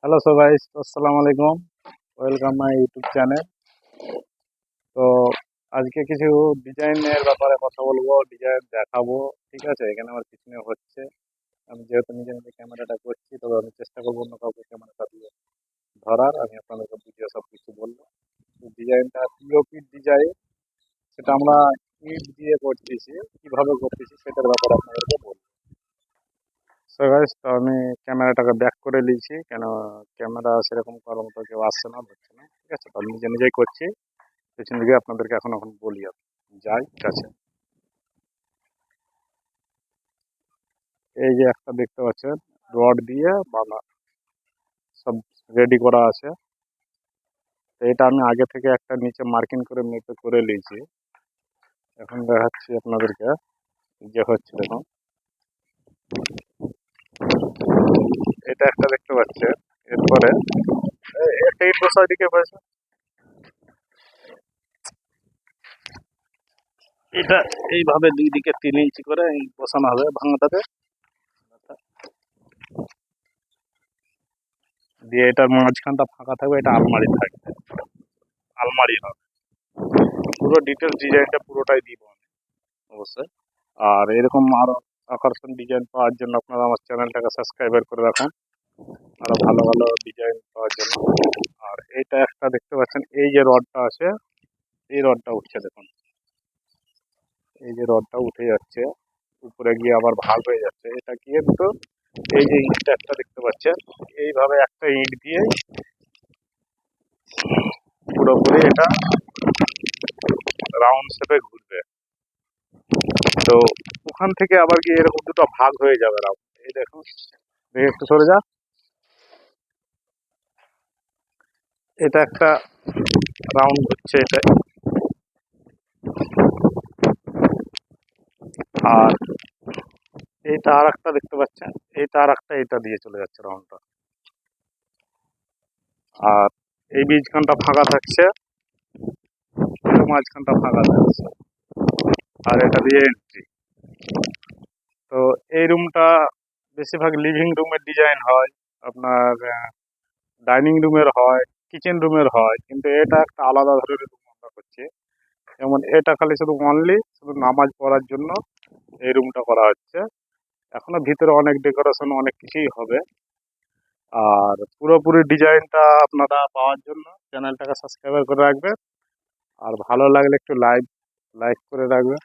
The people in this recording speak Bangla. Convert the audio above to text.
হ্যালো সো গাইস, আসসালামু আলাইকুম। Welcome my YouTube channel. তো আজকে কিছু ডিজাইনের ব্যাপারে কথা বলবো, ডিজাইন দেখাবো। ঠিক আছে, এখানে আমার কিছু নিয়ে হচ্ছে। আমি যেহেতু নিজে নিজে ক্যামেরাটা করছি, তবে আমি চেষ্টা করবো অন্য কাউকে ক্যামেরাটা দিয়ে ধরার। আমি আপনাদেরকে ভিডিও সব কিছু বলবো। ডিজাইনটা পিওপি ডিজাইন, সেটা আমরা ইট দিয়ে করতেছি। কিভাবে করতেছি সেটার ব্যাপারে আপনাদেরকে বলবো। সো গাইস, তো আমি ক্যামেরাটাকে ব্যাক করে নিয়েছি, কেন ক্যামেরা সেরকম করার মতো কেউ আসছে না, ধরছে না। ঠিক আছে, তো আমি নিজে নিজেই করছি। পেছন দিকে আপনাদেরকে এখন বলি। আমি যাই, ঠিক আছে। এই যে একটা দেখতে পাচ্ছেন, রড দিয়ে বাঁধা, সব রেডি করা আছে। তো এটা আমি আগে থেকে একটা নিচে মার্কিং করে মেপে করে নিয়েছি। এখন দেখাচ্ছি আপনাদেরকে যে হচ্ছে, দেখুন। এটা একটা দেখতে পাচ্ছেন। এরপরে একটা ইট বসার দিকে হয়েছে। এটা এইভাবে দুই দিকে 3 ইঞ্চি করে বসানো হবে ভাঙাটাতে। দিয়ে এটার মাঝখানটা ফাঁকা থাকবে, এটা আলমারি থাকবে, আলমারি হবে। পুরো ডিটেলস ডিজাইনটা পুরোটাই দিব আমি অবশ্যই। আর এরকম আরো আকর্ষণ ডিজাইন পাওয়ার জন্য আপনারা আমার চ্যানেলটাকে সাবস্ক্রাইবার করে রাখুন, আরো ভালো ভালো ডিজাইন পাওয়ার জন্য। আর এইটা একটা দেখতে পাচ্ছেন, এই যে রডটা আছে, এই রডটা উঠছে, দেখুন। এই যে রডটা উঠে যাচ্ছে, উপরে গিয়ে আবার ভাগ হয়ে যাচ্ছে। এটা কিন্তু এই যে ইটটা একটা দেখতে পাচ্ছেন, এইভাবে একটা ইট দিয়ে পুরোপুরি এটা রাউন্ড শেপে ঘুরবে। তো ওখান থেকে আবার গিয়ে এরকম দুটো ভাগ হয়ে যাবে রাউন্ড। এই দেখুন, দেখে একটু সরে যা। এটা একটা রাউন্ড হচ্ছে এটা। আর এইটা আর একটা দেখতে পাচ্ছেন, এইটা আর একটা এটা দিয়ে চলে যাচ্ছে রাউন্ডটা। আর এই বীজখানটা ফাঁকা থাকছে, মাঝখানটা ফাঁকা থাকছে। আর এটা দিয়ে এন্ট্রি। তো এই রুমটা বেশিরভাগ লিভিং রুমের ডিজাইন হয়, আপনার ডাইনিং রুমের হয়, কিচেন রুমের হয়, কিন্তু এটা একটা আলাদা ধরনের রুম আমরা করছি। যেমন এটা খালি শুধু অনলি শুধু নামাজ পড়ার জন্য এই রুমটা করা হচ্ছে। এখনো ভিতরে অনেক ডেকোরেশন, অনেক কিছুই হবে। আর পুরোপুরি ডিজাইনটা আপনারা পাওয়ার জন্য চ্যানেলটাকে সাবস্ক্রাইব করে রাখবেন। আর ভালো লাগলে একটু লাইক করে রাখবেন।